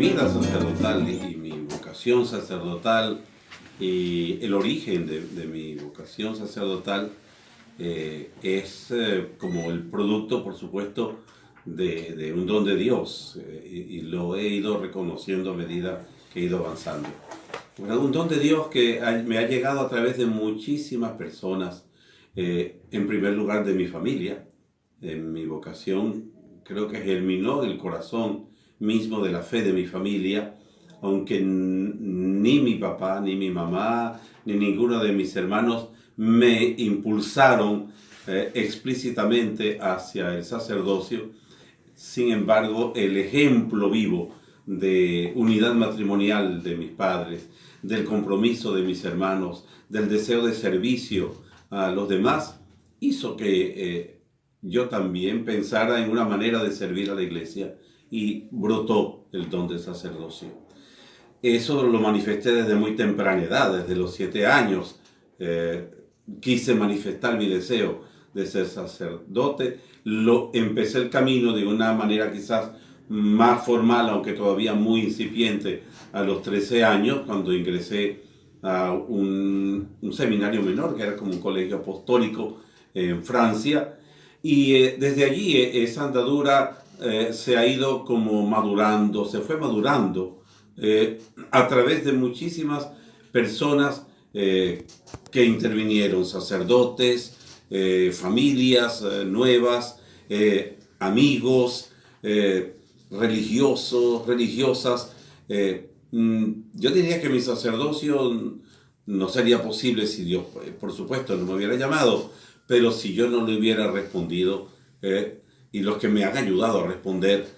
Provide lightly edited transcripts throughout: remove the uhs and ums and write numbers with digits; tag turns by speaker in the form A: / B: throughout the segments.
A: vida sacerdotal y mi vocación sacerdotal y el origen de mi vocación sacerdotal es como el producto, por supuesto, de un don de Dios, y lo he ido reconociendo a medida que he ido avanzando. Un don de Dios que me ha llegado a través de muchísimas personas, en primer lugar de mi familia. Mi vocación creo que germinó en el corazón mismo de la fe de mi familia, aunque ni mi papá, ni mi mamá, ni ninguno de mis hermanos me impulsaron explícitamente hacia el sacerdocio. Sin embargo, el ejemplo vivo de unidad matrimonial de mis padres, del compromiso de mis hermanos, del deseo de servicio a los demás, hizo que yo también pensara en una manera de servir a la iglesia y brotó el don del sacerdocio. Eso lo manifesté desde muy temprana edad, desde los 7 años. Quise manifestar mi deseo de ser sacerdote. Empecé el camino de una manera quizás más formal, aunque todavía muy incipiente, a los 13 años, cuando ingresé a un seminario menor, que era como un colegio apostólico en Francia. Y desde allí esa andadura se ha ido como madurando, se fue madurando a través de muchísimas personas que intervinieron, sacerdotes, familias nuevas, amigos, religiosos, religiosas. Yo diría que mi sacerdocio no sería posible si Dios, por supuesto, no me hubiera llamado, pero si yo no le hubiera respondido, y los que me han ayudado a responder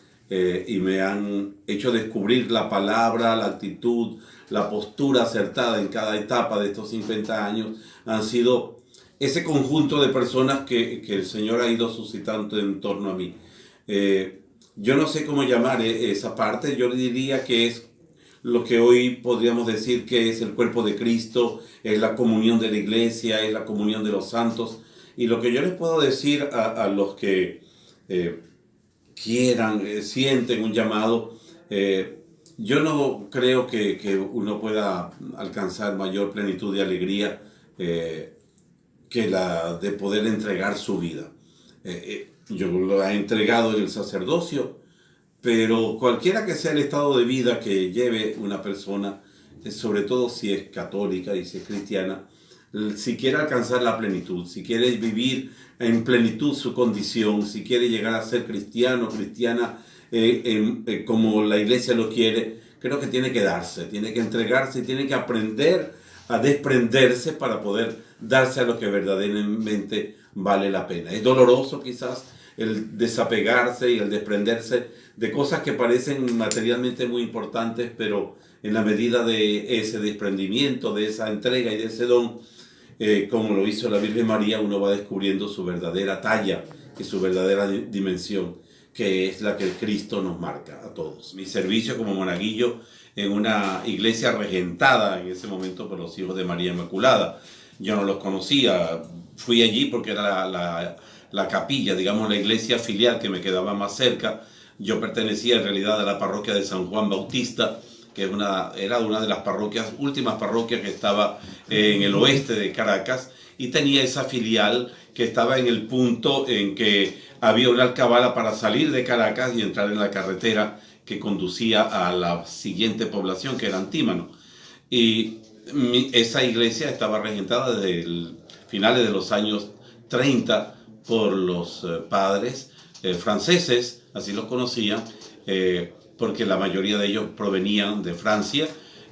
A: y me han hecho descubrir la palabra, la actitud, la postura acertada en cada etapa de estos 50 años, han sido ese conjunto de personas que el Señor ha ido suscitando en torno a mí. Yo no sé cómo llamar esa parte. Yo diría que es lo que hoy podríamos decir que es el cuerpo de Cristo, es la comunión de la iglesia, es la comunión de los santos. Y lo que yo les puedo decir a los que quieran, sienten un llamado, yo no creo que uno pueda alcanzar mayor plenitud de alegría que la de poder entregar su vida. Yo lo he entregado en el sacerdocio, pero cualquiera que sea el estado de vida que lleve una persona, sobre todo si es católica y si es cristiana, si quiere alcanzar la plenitud, si quiere vivir en plenitud su condición, si quiere llegar a ser cristiano, cristiana, como la iglesia lo quiere, creo que tiene que darse, tiene que entregarse, tiene que aprender a desprenderse para poder darse a lo que verdaderamente vale la pena. Es doloroso quizás el desapegarse y el desprenderse de cosas que parecen materialmente muy importantes, pero en la medida de ese desprendimiento, de esa entrega y de ese don, como lo hizo la Virgen María, uno va descubriendo su verdadera talla y su verdadera dimensión, que es la que Cristo nos marca a todos. Mi servicio como monaguillo en una iglesia regentada en ese momento por los hijos de María Inmaculada. Yo no los conocía, fui allí porque era la capilla, digamos la iglesia filial que me quedaba más cerca. Yo pertenecía en realidad a la parroquia de San Juan Bautista, que era una de las últimas parroquias que estaba en el oeste de Caracas, y tenía esa filial que estaba en el punto en que había una alcabala para salir de Caracas y entrar en la carretera que conducía a la siguiente población, que era Antímano. Y esa iglesia estaba regentada desde finales de los años 30 por los padres franceses, así los conocían, porque la mayoría de ellos provenían de Francia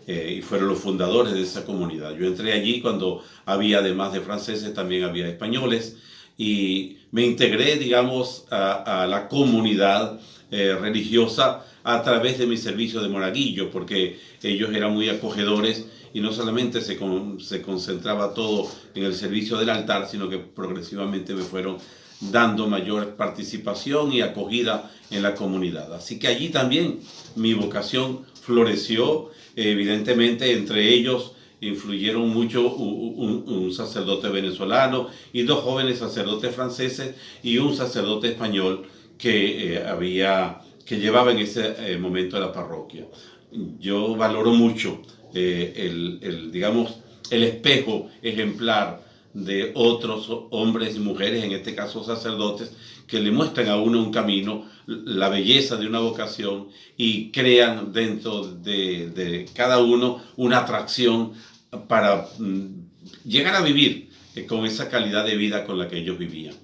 A: y fueron los fundadores de esa comunidad. Yo entré allí cuando había, además de franceses, también había españoles, y me integré, digamos, a la comunidad religiosa a través de mi servicio de monaguillo, porque ellos eran muy acogedores y no solamente se concentraba todo en el servicio del altar, sino que progresivamente me fueron dando mayor participación y acogida en la comunidad. Así que allí también mi vocación floreció. Evidentemente entre ellos influyeron mucho un sacerdote venezolano y 2 jóvenes sacerdotes franceses y un sacerdote español que había que llevaba en ese momento la parroquia. Yo valoro mucho digamos, el espejo ejemplar de otros hombres y mujeres, en este caso sacerdotes, que le muestran a uno un camino, la belleza de una vocación y crean dentro de cada uno una atracción para llegar a vivir con esa calidad de vida con la que ellos vivían.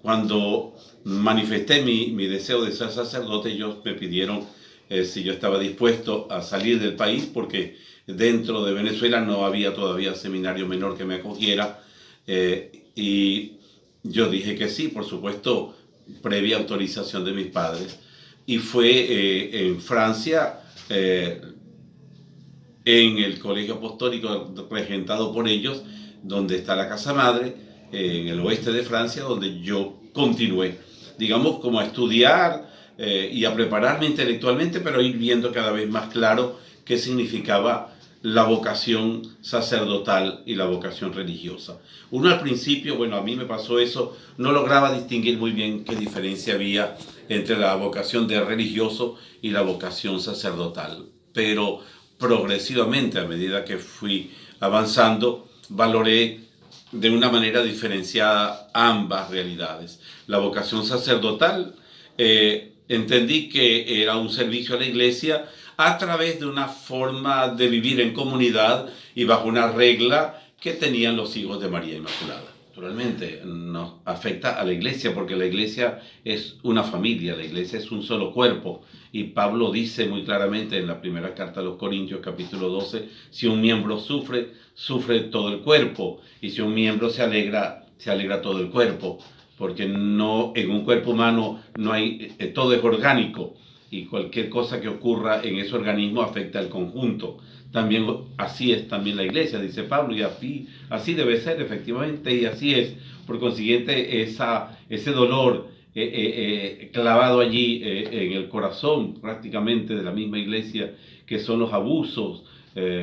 A: Cuando manifesté mi deseo de ser sacerdote, ellos me pidieron si yo estaba dispuesto a salir del país, porque dentro de Venezuela no había todavía seminario menor que me acogiera, y yo dije que sí, por supuesto, previa autorización de mis padres. Y fue en Francia, en el colegio apostólico regentado por ellos, donde está la casa madre, en el oeste de Francia, donde yo continué, digamos, como a estudiar y a prepararme intelectualmente, pero ir viendo cada vez más claro qué significaba la vocación sacerdotal y la vocación religiosa. Uno al principio, bueno, a mí me pasó eso, no lograba distinguir muy bien qué diferencia había entre la vocación de religioso y la vocación sacerdotal, pero progresivamente, a medida que fui avanzando, valoré de una manera diferenciada ambas realidades. La vocación sacerdotal, entendí que era un servicio a la Iglesia a través de una forma de vivir en comunidad y bajo una regla que tenían los hijos de María Inmaculada. Naturalmente nos afecta a la Iglesia, porque la Iglesia es una familia, la Iglesia es un solo cuerpo, y Pablo dice muy claramente en la primera carta a los Corintios, capítulo 12, si un miembro sufre, sufre todo el cuerpo, y si un miembro se alegra todo el cuerpo, porque no, en un cuerpo humano no hay, todo es orgánico, y cualquier cosa que ocurra en ese organismo afecta al conjunto. También así es también la Iglesia, dice Pablo, y así debe ser efectivamente, y así es. Por consiguiente, ese dolor clavado allí en el corazón prácticamente de la misma Iglesia, que son los abusos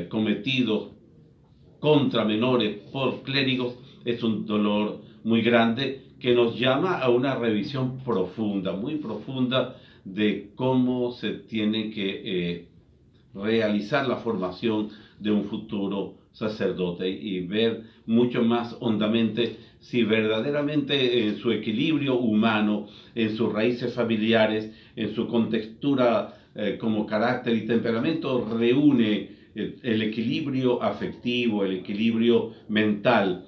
A: cometidos contra menores por clérigos, es un dolor muy grande que nos llama a una revisión profunda, muy profunda, de cómo se tiene que realizar la formación de un futuro sacerdote y ver mucho más hondamente si verdaderamente en su equilibrio humano, en sus raíces familiares, en su contextura como carácter y temperamento, reúne el equilibrio afectivo, el equilibrio mental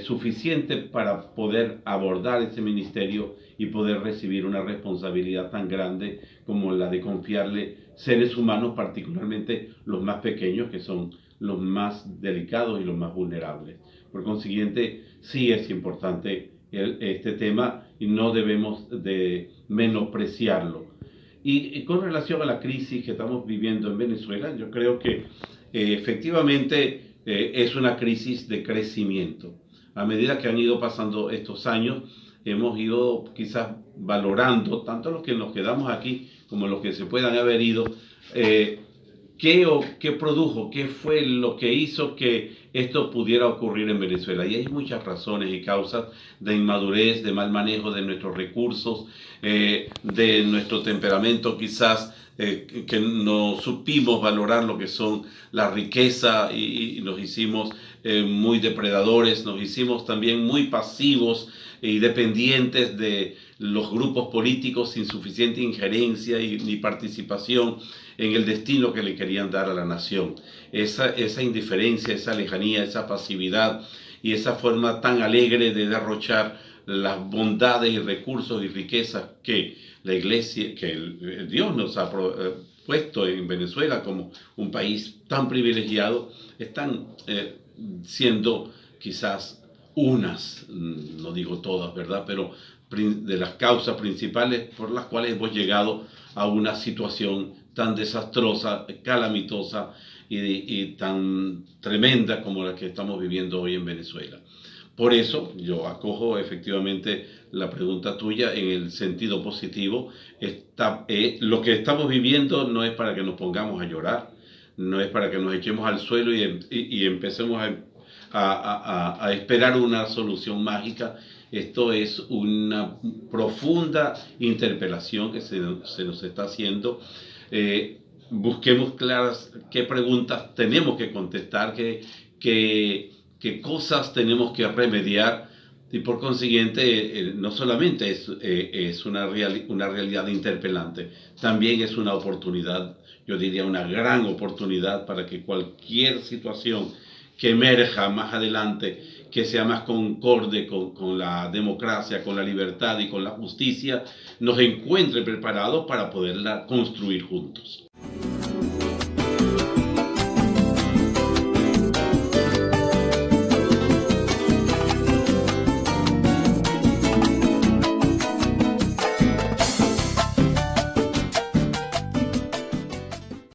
A: suficiente para poder abordar ese ministerio y poder recibir una responsabilidad tan grande como la de confiarle seres humanos, particularmente los más pequeños, que son los más delicados y los más vulnerables. Por consiguiente, sí es importante este tema y no debemos de menospreciarlo. Y con relación a la crisis que estamos viviendo en Venezuela, yo creo que efectivamente es una crisis de crecimiento. A medida que han ido pasando estos años, hemos ido quizás valorando, tanto los que nos quedamos aquí como los que se puedan haber ido, qué produjo, qué fue lo que hizo que esto pudiera ocurrir en Venezuela. Y hay muchas razones y causas de inmadurez, de mal manejo de nuestros recursos, de nuestro temperamento quizás, que no supimos valorar lo que son la riqueza y nos hicimos muy depredadores, nos hicimos también muy pasivos y dependientes de los grupos políticos sin suficiente injerencia ni participación en el destino que le querían dar a la nación. Esa indiferencia, esa lejanía, esa pasividad y esa forma tan alegre de derrochar las bondades y recursos y riquezas que la Iglesia, que Dios nos ha puesto en Venezuela como un país tan privilegiado, están siendo quizás unas, no digo todas, ¿verdad?, pero de las causas principales por las cuales hemos llegado a una situación tan desastrosa, calamitosa y tan tremenda como la que estamos viviendo hoy en Venezuela. Por eso yo acojo efectivamente la pregunta tuya en el sentido positivo. Lo que estamos viviendo no es para que nos pongamos a llorar, no es para que nos echemos al suelo y empecemos a esperar una solución mágica. Esto es una profunda interpelación que se nos está haciendo. Busquemos claras qué preguntas tenemos que contestar, qué cosas tenemos que remediar, y por consiguiente no solamente es una realidad interpelante, también es una oportunidad, yo diría una gran oportunidad para que cualquier situación que emerja más adelante, que sea más concorde con la democracia, con la libertad y con la justicia, nos encuentre preparados para poderla construir juntos.